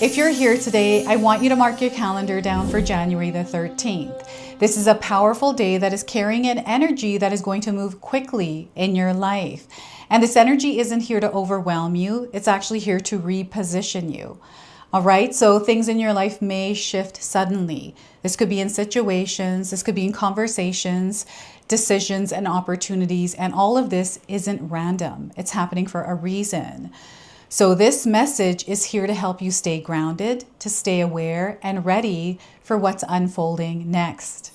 If you're here today, I want you to mark your calendar down for January the 13th. This is a powerful day that is carrying an energy that is going to move quickly in your life. And this energy isn't here to overwhelm you. It's actually here to reposition you. All right, so things in your life may shift suddenly. This could be in situations, this could be in conversations, decisions, and opportunities. And all of this isn't random. It's happening for a reason. So this message is here to help you stay grounded, to stay aware and ready for what's unfolding next.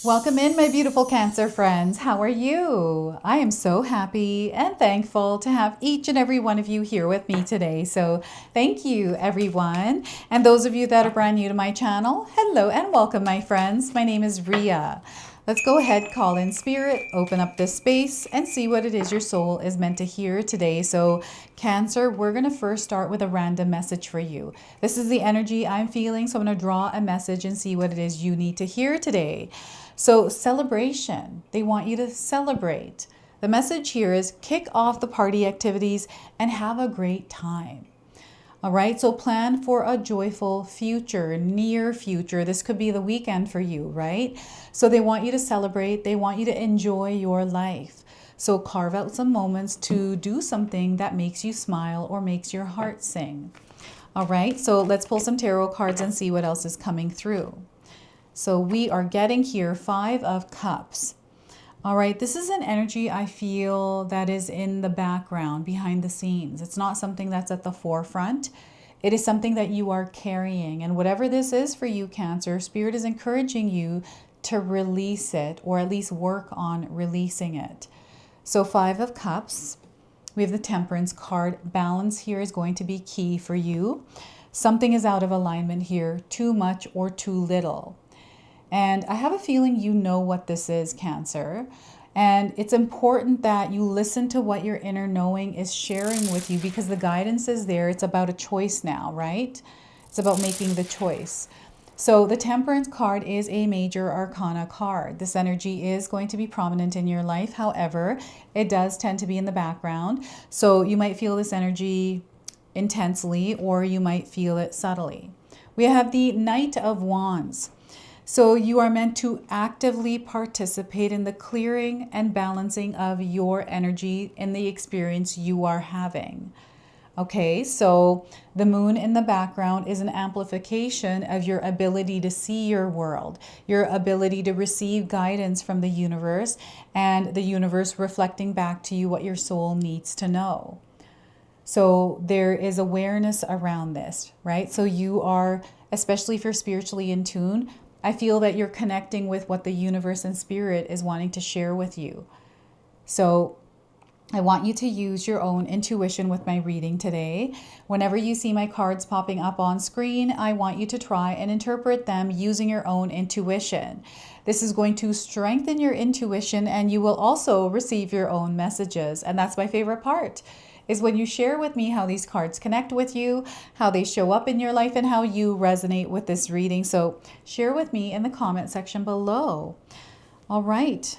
Welcome in, my beautiful Cancer friends. How are you? I am so happy and thankful to have each and every one of you here with me today. So thank you, everyone. And those of you that are brand new to my channel, hello and welcome, my friends. My name is Ria. Let's go ahead, call in spirit, open up this space and see what it is your soul is meant to hear today. So Cancer, we're going to first start with a random message for you. This is the energy I'm feeling. So I'm going to draw a message and see what it is you need to hear today. So celebration, they want you to celebrate. The message here is kick off the party activities and have a great time. All right, so plan for a joyful future, near future. This could be the weekend for you, right? So they want you to celebrate. They want you to enjoy your life. So carve out some moments to do something that makes you smile or makes your heart sing. All right, so let's pull some tarot cards and see what else is coming through. So we are getting here 5 of Cups. All right, this is an energy I feel that is in the background, behind the scenes. It's not something that's at the forefront. It is something that you are carrying. And whatever this is for you, Cancer, Spirit is encouraging you to release it, or at least work on releasing it. So 5 of Cups. We have the Temperance card. Balance here is going to be key for you. Something is out of alignment here, too much or too little. And I have a feeling you know what this is, Cancer. And it's important that you listen to what your inner knowing is sharing with you, because the guidance is there. It's about a choice now, right? It's about making the choice. So the Temperance card is a major arcana card. This energy is going to be prominent in your life. However, it does tend to be in the background. So you might feel this energy intensely, or you might feel it subtly. We have the Knight of Wands. So you are meant to actively participate in the clearing and balancing of your energy in the experience you are having. Okay, so the moon in the background is an amplification of your ability to see your world, your ability to receive guidance from the universe, and the universe reflecting back to you what your soul needs to know. So there is awareness around this, right? So you are, especially if you're spiritually in tune, I feel that you're connecting with what the universe and spirit is wanting to share with you. So I want you to use your own intuition with my reading today. Whenever you see my cards popping up on screen, I want you to try and interpret them using your own intuition. This is going to strengthen your intuition, and you will also receive your own messages. And that's my favorite part, is when you share with me how these cards connect with you, how they show up in your life, and how you resonate with this reading. So share with me in the comment section below. All right.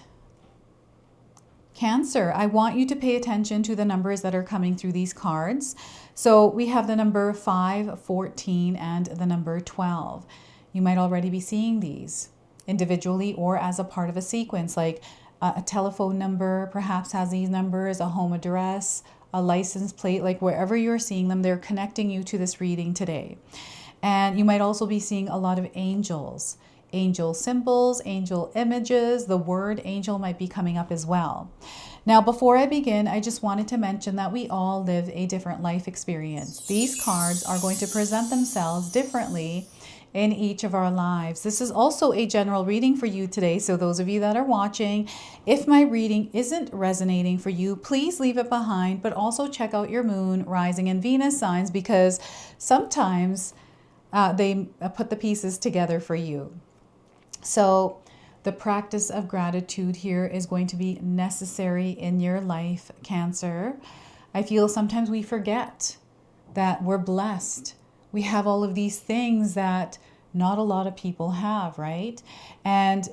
Cancer, I want you to pay attention to the numbers that are coming through these cards. So we have the number 5, 14, and the number 12. You might already be seeing these individually or as a part of a sequence, like a telephone number perhaps has these numbers, a home address, a license plate, like wherever you're seeing them, they're connecting you to this reading today. And you might also be seeing a lot of angels, angel symbols, angel images. The word angel might be coming up as well. Now, before I begin, I just wanted to mention that we all live a different life experience. These cards are going to present themselves differently in each of our lives. This is also a general reading for you today. So those of you that are watching, if my reading isn't resonating for you, please leave it behind, but also check out your moon, rising, and Venus signs, because sometimes they put the pieces together for you. So the practice of gratitude here is going to be necessary in your life, Cancer. I feel sometimes we forget that we're blessed. We have all of these things that not a lot of people have, right? And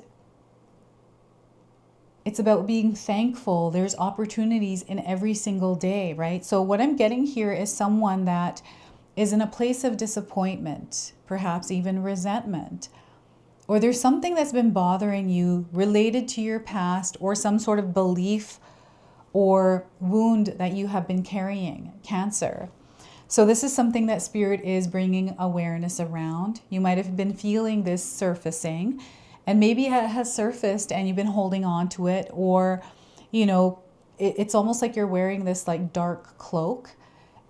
it's about being thankful. There's opportunities in every single day, right? So what I'm getting here is someone that is in a place of disappointment, perhaps even resentment, or there's something that's been bothering you related to your past or some sort of belief or wound that you have been carrying, Cancer. So this is something that Spirit is bringing awareness around. You might have been feeling this surfacing, and maybe it has surfaced and you've been holding on to it, or, you know, it's almost like you're wearing this like dark cloak,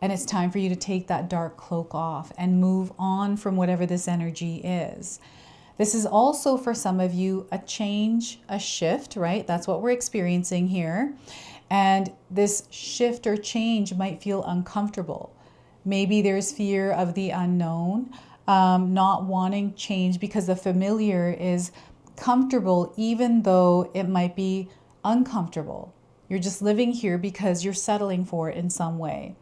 and it's time for you to take that dark cloak off and move on from whatever this energy is. This is also for some of you a change, a shift, right? That's what we're experiencing here. And this shift or change might feel uncomfortable. Maybe there's fear of the unknown, not wanting change because the familiar is comfortable, even though it might be uncomfortable. You're just living here because you're settling for it in some way.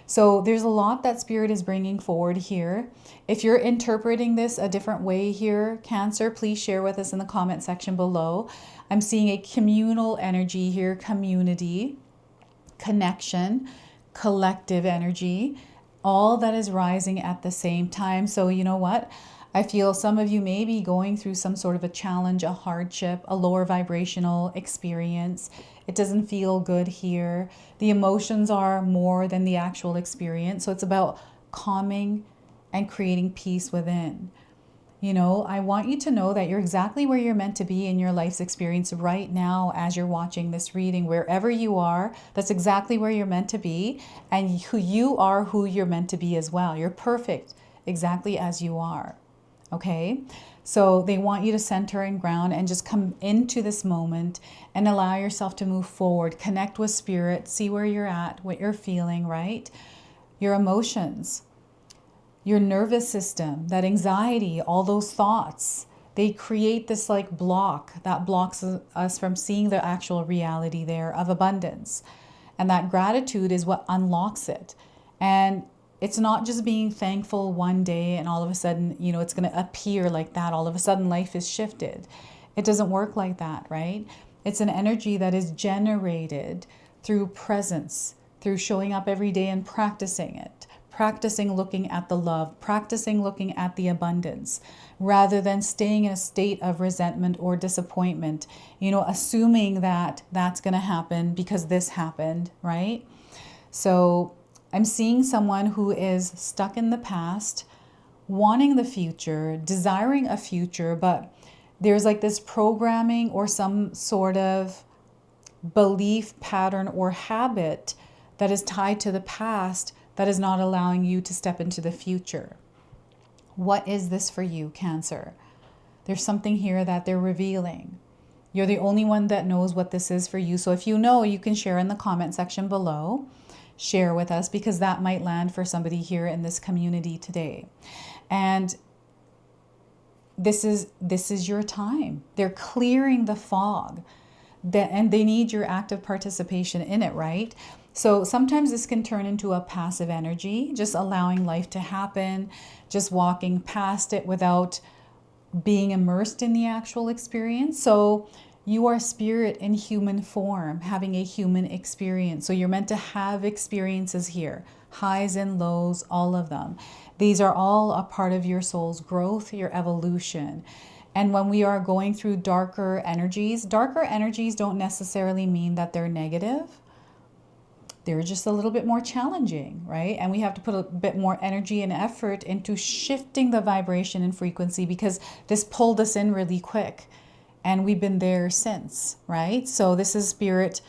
So there's a lot that Spirit is bringing forward here. If you're interpreting this a different way here, Cancer, please share with us in the comment section below. I'm seeing a communal energy here, community, connection, collective energy, all that is rising at the same time. So you know what? I feel some of you may be going through some sort of a challenge, a hardship, a lower vibrational experience. It doesn't feel good here. The emotions are more than the actual experience. So it's about calming and creating peace within. You know, I want you to know that you're exactly where you're meant to be in your life's experience right now as you're watching this reading. Wherever you are, that's exactly where you're meant to be. And who you are, who you're meant to be as well. You're perfect exactly as you are. Okay? So they want you to center and ground and just come into this moment and allow yourself to move forward. Connect with Spirit. See where you're at, what you're feeling, right? Your emotions, your nervous system, that anxiety, all those thoughts, they create this like block that blocks us from seeing the actual reality there of abundance. And that gratitude is what unlocks it. And it's not just being thankful one day and all of a sudden, you know, it's going to appear like that. All of a sudden life is shifted. It doesn't work like that, right? It's an energy that is generated through presence, through showing up every day and practicing it. Practicing looking at the love, practicing looking at the abundance, rather than staying in a state of resentment or disappointment, you know, assuming that that's going to happen because this happened, right? So I'm seeing someone who is stuck in the past, wanting the future, desiring a future, but there's like this programming or some sort of belief pattern or habit that is tied to the past that is not allowing you to step into the future. What is this for you, Cancer? There's something here that they're revealing. You're the only one that knows what this is for you. So if you know, you can share in the comment section below. Share with us, because that might land for somebody here in this community today. And this is your time. They're clearing the fog. And they need your active participation in it, right? So sometimes this can turn into a passive energy, just allowing life to happen, just walking past it without being immersed in the actual experience. So you are spirit in human form, having a human experience. So you're meant to have experiences here, highs and lows, all of them. These are all a part of your soul's growth, your evolution. And when we are going through darker energies don't necessarily mean that they're negative. They're just a little bit more challenging, right? And we have to put a bit more energy and effort into shifting the vibration and frequency, because this pulled us in really quick. And we've been there since, right? So this is Spirit.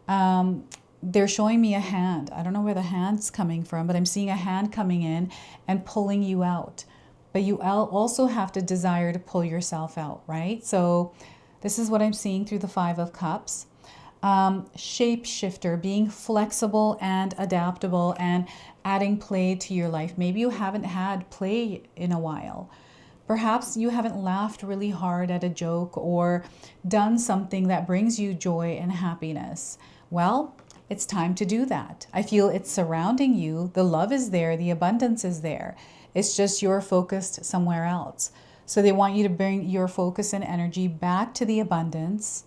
They're showing me a hand. I don't know where the hand's coming from, but I'm seeing a hand coming in and pulling you out. But you also have to desire to pull yourself out, right? So this is what I'm seeing through the Five of Cups. Shapeshifter, being flexible and adaptable and adding play to your life. Maybe you haven't had play in a while. Perhaps you haven't laughed really hard at a joke or done something that brings you joy and happiness. Well, it's time to do that. I feel it's surrounding you. The love is there. The abundance is there. It's just you're focused somewhere else. So they want you to bring your focus and energy back to the abundance,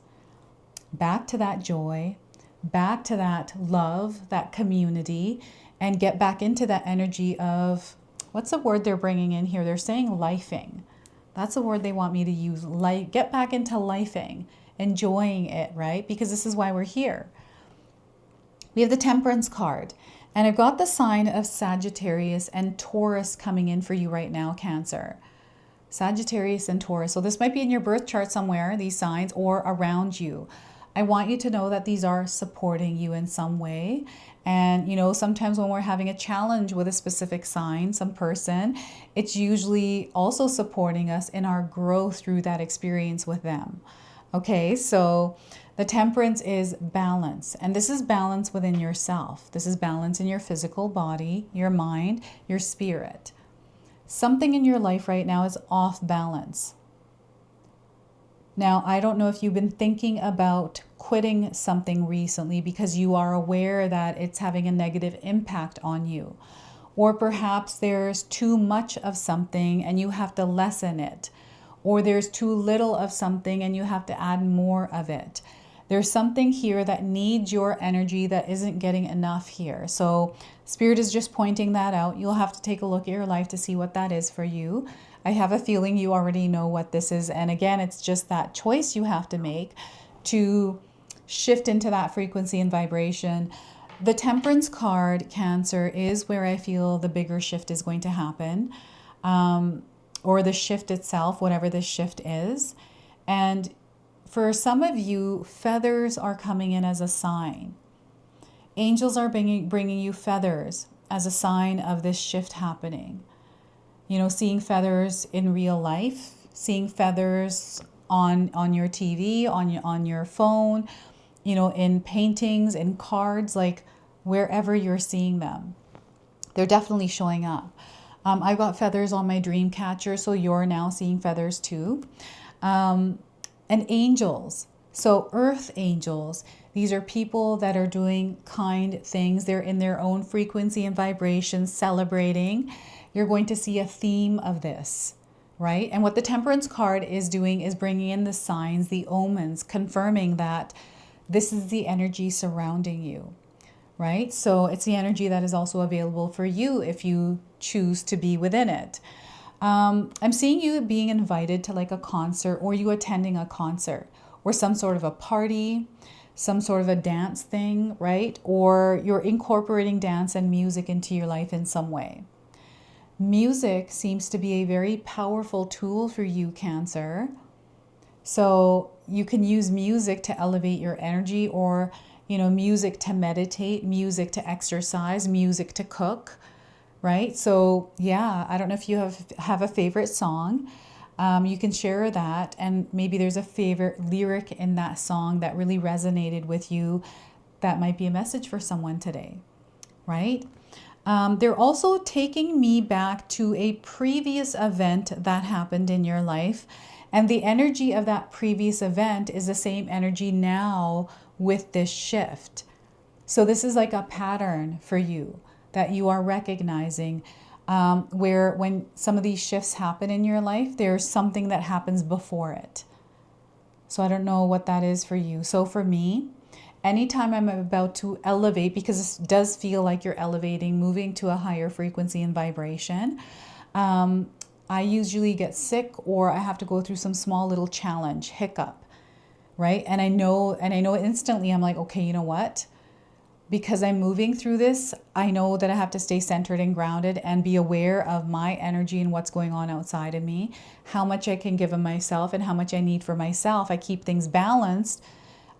back to that joy, back to that love, that community, and get back into that energy of What's the word they're bringing in here? They're saying lifing. That's the word they want me to use. Get back into lifing, enjoying it, right? Because this is why we're here. We have the Temperance card. And I've got the sign of Sagittarius and Taurus coming in for you right now, Cancer. Sagittarius and Taurus. So this might be in your birth chart somewhere, these signs, or around you. I want you to know that these are supporting you in some way. And, you know, sometimes when we're having a challenge with a specific sign, some person, it's usually also supporting us in our growth through that experience with them. Okay, so the Temperance is balance. And this is balance within yourself. This is balance in your physical body, your mind, your spirit. Something in your life right now is off balance. Now, I don't know if you've been thinking about quitting something recently because you are aware that it's having a negative impact on you. Or perhaps there's too much of something and you have to lessen it. Or there's too little of something and you have to add more of it. There's something here that needs your energy that isn't getting enough here. So Spirit is just pointing that out. You'll have to take a look at your life to see what that is for you. I have a feeling you already know what this is. And again, it's just that choice you have to make to shift into that frequency and vibration. The Temperance card, Cancer, is where I feel the bigger shift is going to happen. Or the shift itself, whatever this shift is. And for some of you, feathers are coming in as a sign. Angels are bringing you feathers as a sign of this shift happening. You know, seeing feathers in real life, seeing feathers on your TV, on your phone, you know, in paintings, in cards, like wherever you're seeing them. They're definitely showing up. I've got feathers on my dream catcher, so you're now seeing feathers too. And angels. So earth angels, these are people that are doing kind things. They're in their own frequency and vibration, celebrating. You're going to see a theme of this, right? And what the Temperance card is doing is bringing in the signs, the omens, confirming that this is the energy surrounding you, right? So it's the energy that is also available for you if you choose to be within it. I'm seeing you being invited to like a concert, or you attending a concert, or some sort of a party, some sort of a dance thing, right? Or you're incorporating dance and music into your life in some way. Music seems to be a very powerful tool for you, Cancer. So you can use music to elevate your energy, or, you know, music to meditate, music to exercise, music to cook. Right? So yeah, I don't know if you have a favorite song. You can share that, and maybe there's a favorite lyric in that song that really resonated with you. That might be a message for someone today, right? They're also taking me back to a previous event that happened in your life. And the energy of that previous event is the same energy now with this shift. So this is like a pattern for you that you are recognizing, where when some of these shifts happen in your life, there's something that happens before it. So I don't know what that is for you. So for me, anytime I'm about to elevate, because this does feel like you're elevating, moving to a higher frequency and vibration, I usually get sick, or I have to go through some small little challenge, hiccup, right? And I know instantly, I'm like, okay, you know what? Because I'm moving through this, I know that I have to stay centered and grounded and be aware of my energy and what's going on outside of me, how much I can give of myself and how much I need for myself. I keep things balanced.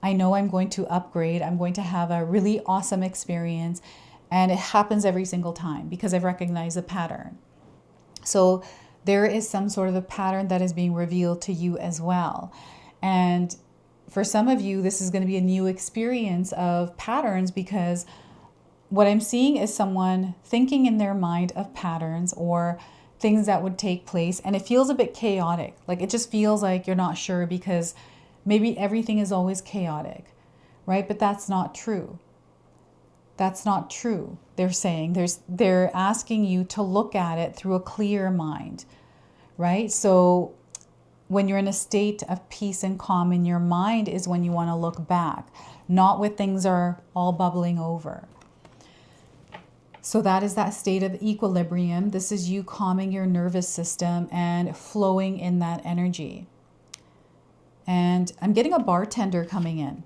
I know I'm going to upgrade. I'm going to have a really awesome experience. And it happens every single time because I've recognized a pattern. So there is some sort of a pattern that is being revealed to you as well. And for some of you, this is going to be a new experience of patterns, because what I'm seeing is someone thinking in their mind of patterns or things that would take place. And it feels a bit chaotic. Like it just feels like you're not sure, because maybe everything is always chaotic, right? But that's not true. That's not true. They're saying they're asking you to look at it through a clear mind, right? So when you're in a state of peace and calm in your mind is when you want to look back, not when things are all bubbling over. So that is that state of equilibrium. This is you calming your nervous system and flowing in that energy. And I'm getting a bartender coming in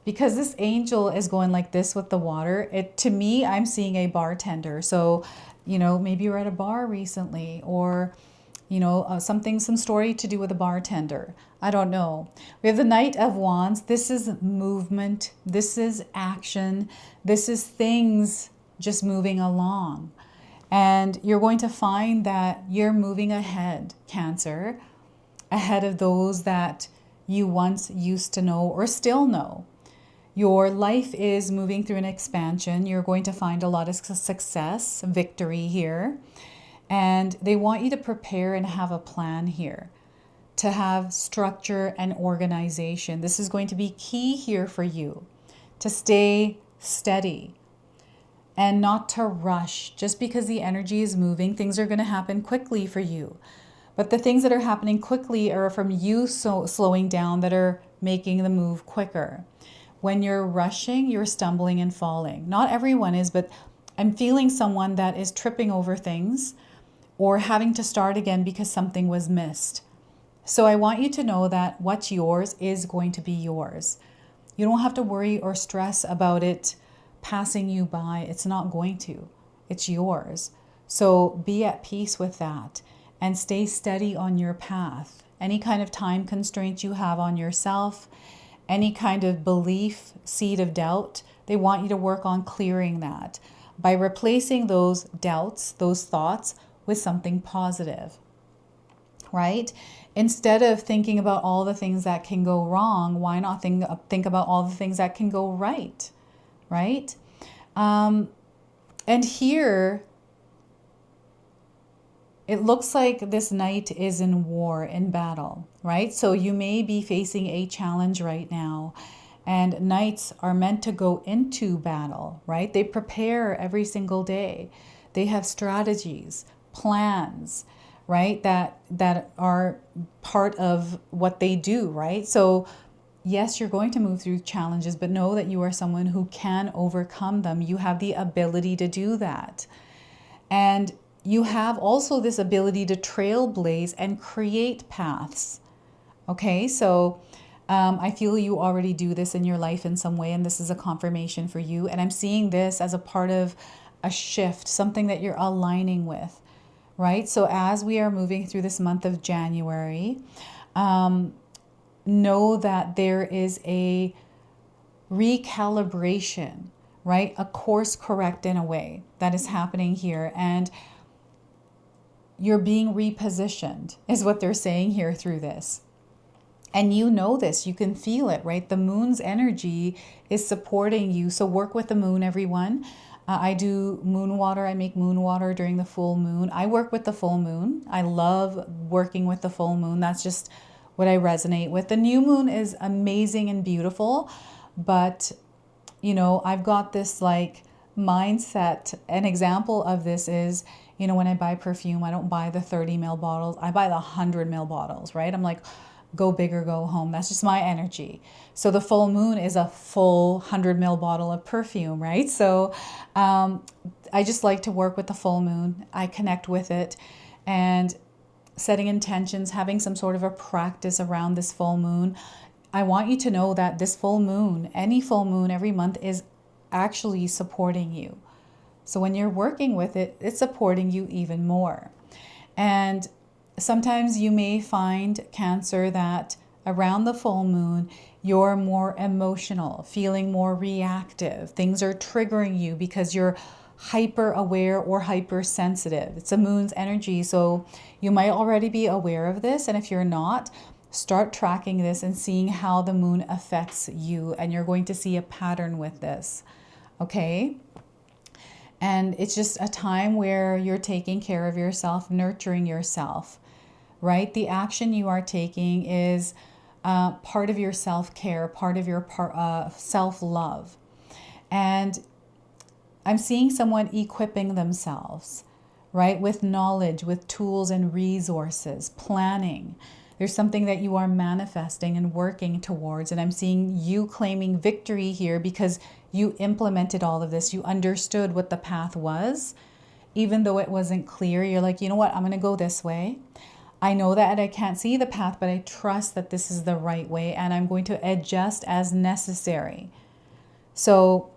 because this angel is going like this with the water. To me, I'm seeing a bartender. So, maybe you're at a bar recently, or some story to do with a bartender. I don't know. We have the Knight of Wands. This is movement. This is action. This is things just moving along. And you're going to find that you're moving ahead, Cancer, ahead of those that you once used to know or still know. Your life is moving through an expansion. You're going to find a lot of success, victory here. And they want you to prepare and have a plan here, to have structure and organization. This is going to be key here for you, to stay steady and not to rush. Just because the energy is moving, things are going to happen quickly for you. But the things that are happening quickly are from you slowing down, that are making the move quicker. When you're rushing, you're stumbling and falling. Not everyone is, but I'm feeling someone that is tripping over things or having to start again because something was missed. So I want you to know that what's yours is going to be yours. You don't have to worry or stress about it passing you by. It's not going to. It's yours. So be at peace with that and stay steady on your path. Any kind of time constraints you have on yourself, any kind of belief, seed of doubt, they want you to work on clearing that by replacing those doubts, those thoughts, with something positive, right? Instead of thinking about all the things that can go wrong, why not think about all the things that can go right, right? And here, it looks like this knight is in war, in battle, right? So you may be facing a challenge right now, and knights are meant to go into battle, right? They prepare every single day. They have strategies, plans, right? That are part of what they do, right? So yes, you're going to move through challenges, but know that you are someone who can overcome them. You have the ability to do that. And you have also this ability to trailblaze and create paths. Okay, so I feel you already do this in your life in some way, and this is a confirmation for you. And I'm seeing this as a part of a shift, something that you're aligning with, right? So as we are moving through this month of January, know that there is a recalibration, right? A course correct in a way that is happening here. And you're being repositioned is what they're saying here through this. And you know this, you can feel it, right? The moon's energy is supporting you. So work with the moon, everyone. I do moon water. I make moon water during the full moon. I work with the full moon. I love working with the full moon. That's just what I resonate with. The new moon is amazing and beautiful, but I've got this like mindset. An example of this is, when I buy perfume, I don't buy the 30 ml bottles. I buy the 100 ml bottles, right? I'm like, go big or go home. That's just my energy. So the full moon is a full 100 ml bottle of perfume, right? So I just like to work with the full moon. I connect with it, and setting intentions, having some sort of a practice around this full moon. I want you to know that this full moon, any full moon every month, is actually supporting you. So when you're working with it, it's supporting you even more. And sometimes you may find, Cancer, that around the full moon, you're more emotional, feeling more reactive. Things are triggering you because you're hyper aware or hypersensitive. It's a moon's energy. So you might already be aware of this. And if you're not, start tracking this and seeing how the moon affects you. And you're going to see a pattern with this. Okay? And it's just a time where you're taking care of yourself, nurturing yourself, right? The action you are taking is part of your self-care, part of your self-love. And I'm seeing someone equipping themselves, right? With knowledge, with tools and resources, planning. There's something that you are manifesting and working towards. And I'm seeing you claiming victory here because you implemented all of this. You understood what the path was. Even though it wasn't clear, you're like, you know what? I'm going to go this way. I know that I can't see the path, but I trust that this is the right way. And I'm going to adjust as necessary. So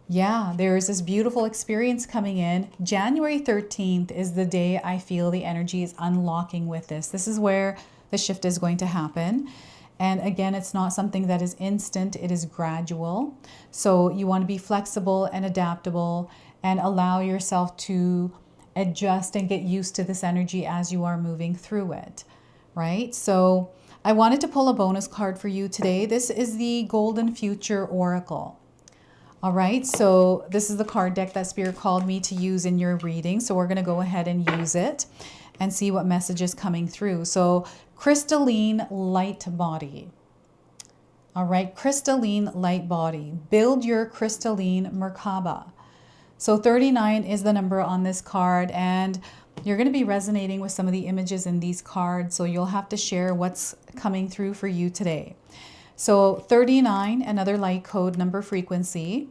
yeah, there is this beautiful experience coming in. January 13th is the day I feel the energy is unlocking with this. This is where the shift is going to happen. And again, it's not something that is instant, it is gradual. So you want to be flexible and adaptable and allow yourself to adjust and get used to this energy as you are moving through it, right? So I wanted to pull a bonus card for you today. This is the Golden Future Oracle. All right, so this is the card deck that Spirit called me to use in your reading. So we're going to go ahead and use it and see what message is coming through. So crystalline light body. All right, crystalline light body. Build your crystalline Merkaba. So 39 is the number on this card, and you're going to be resonating with some of the images in these cards. So you'll have to share what's coming through for you today. So 39, another light code number frequency.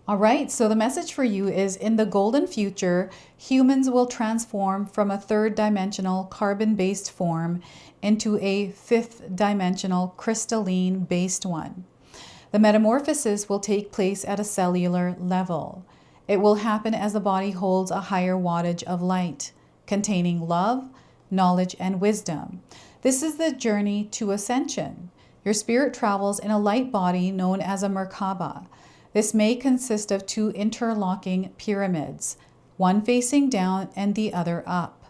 All right, so the message for you is in the golden future, humans will transform from a third dimensional carbon-based form into a fifth dimensional crystalline-based one. The metamorphosis will take place at a cellular level. It will happen as the body holds a higher wattage of light, containing love, knowledge, and wisdom. This is the journey to ascension. Your spirit travels in a light body known as a Merkaba. This may consist of two interlocking pyramids, one facing down and the other up.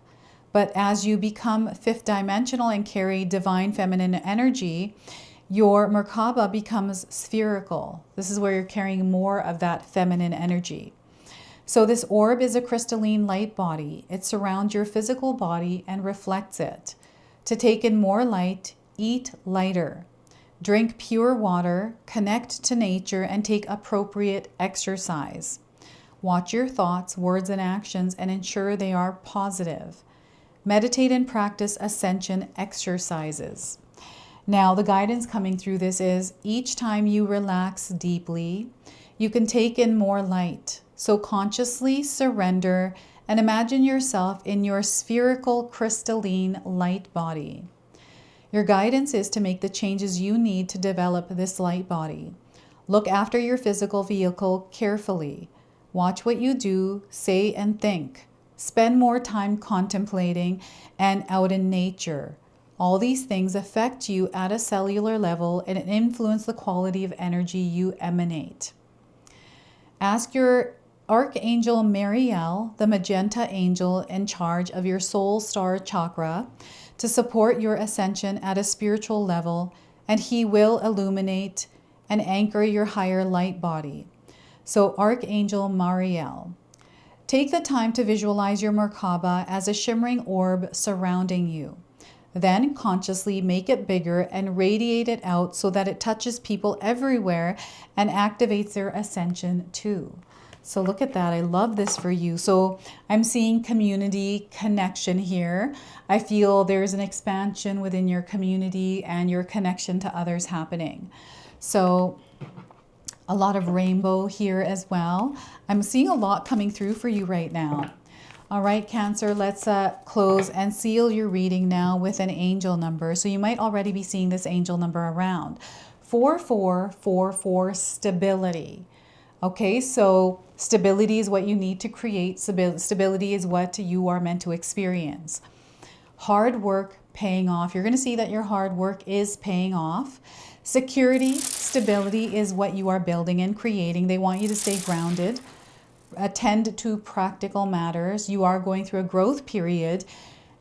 But as you become fifth dimensional and carry divine feminine energy, your Merkaba becomes spherical. This is where you're carrying more of that feminine energy. So this orb is a crystalline light body. It surrounds your physical body and reflects it. To take in more light, eat lighter. Drink pure water, connect to nature, and take appropriate exercise. Watch your thoughts, words, and actions and ensure they are positive. Meditate and practice ascension exercises. Now, the guidance coming through this is each time you relax deeply, you can take in more light. So consciously surrender and imagine yourself in your spherical crystalline light body. Your guidance is to make the changes you need to develop this light body. Look after your physical vehicle carefully. Watch what you do, say, and think. Spend more time contemplating and out in nature. All these things affect you at a cellular level and influence the quality of energy you emanate. Ask your Archangel Mariel, the magenta angel in charge of your soul star chakra, to support your ascension at a spiritual level, and he will illuminate and anchor your higher light body. So Archangel Mariel. Take the time to visualize your Merkaba as a shimmering orb surrounding you. Then consciously make it bigger and radiate it out so that it touches people everywhere and activates their ascension too. So look at that. I love this for you. So I'm seeing community connection here. I feel there's an expansion within your community and your connection to others happening. So a lot of rainbow here as well. I'm seeing a lot coming through for you right now. All right, Cancer, let's close and seal your reading now with an angel number. So you might already be seeing this angel number around. 4444, stability. Okay, so stability is what you need to create. Stability is what you are meant to experience. Hard work paying off. You're going to see that your hard work is paying off. Security, stability is what you are building and creating. They want you to stay grounded. Attend to practical matters. You are going through a growth period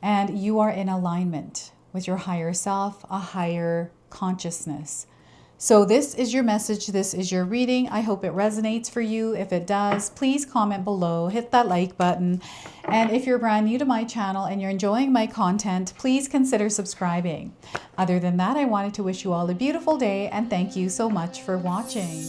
and you are in alignment with your higher self, a higher consciousness. So this is your message. This is your reading. I hope it resonates for you. If it does, please comment below, hit that like button. And if you're brand new to my channel and you're enjoying my content, please consider subscribing. Other than that, I wanted to wish you all a beautiful day and thank you so much for watching.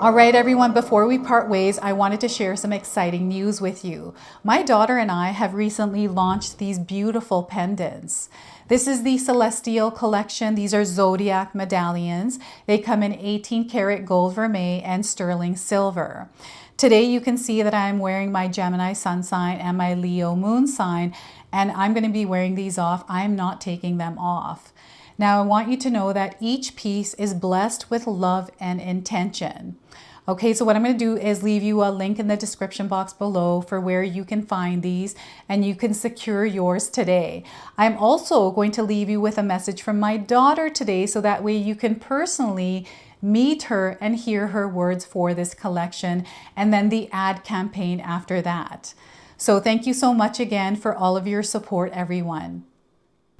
All right, everyone, before we part ways, I wanted to share some exciting news with you. My daughter and I have recently launched these beautiful pendants. This is the Celestial collection. These are Zodiac medallions. They come in 18 karat gold vermeil and sterling silver. Today you can see that I'm wearing my Gemini sun sign and my Leo moon sign, and I'm going to be wearing these off. I'm not taking them off. Now I want you to know that each piece is blessed with love and intention. Okay, so what I'm going to do is leave you a link in the description box below for where you can find these and you can secure yours today. I'm also going to leave you with a message from my daughter today so that way you can personally meet her and hear her words for this collection and then the ad campaign after that. So thank you so much again for all of your support, everyone.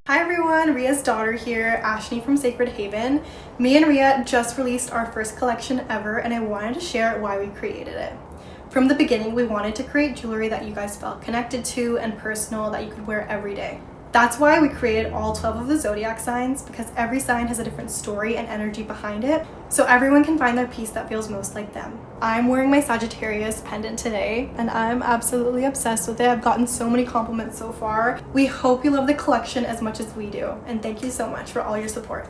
Hi everyone, Ria's daughter here, Ashley from Sacred Haven. Me and Ria just released our first collection ever and I wanted to share why we created it. From the beginning, we wanted to create jewelry that you guys felt connected to and personal that you could wear every day. That's why we created all 12 of the Zodiac signs, because every sign has a different story and energy behind it, so everyone can find their piece that feels most like them. I'm wearing my Sagittarius pendant today, and I'm absolutely obsessed with it. I've gotten so many compliments so far. We hope you love the collection as much as we do, and thank you so much for all your support.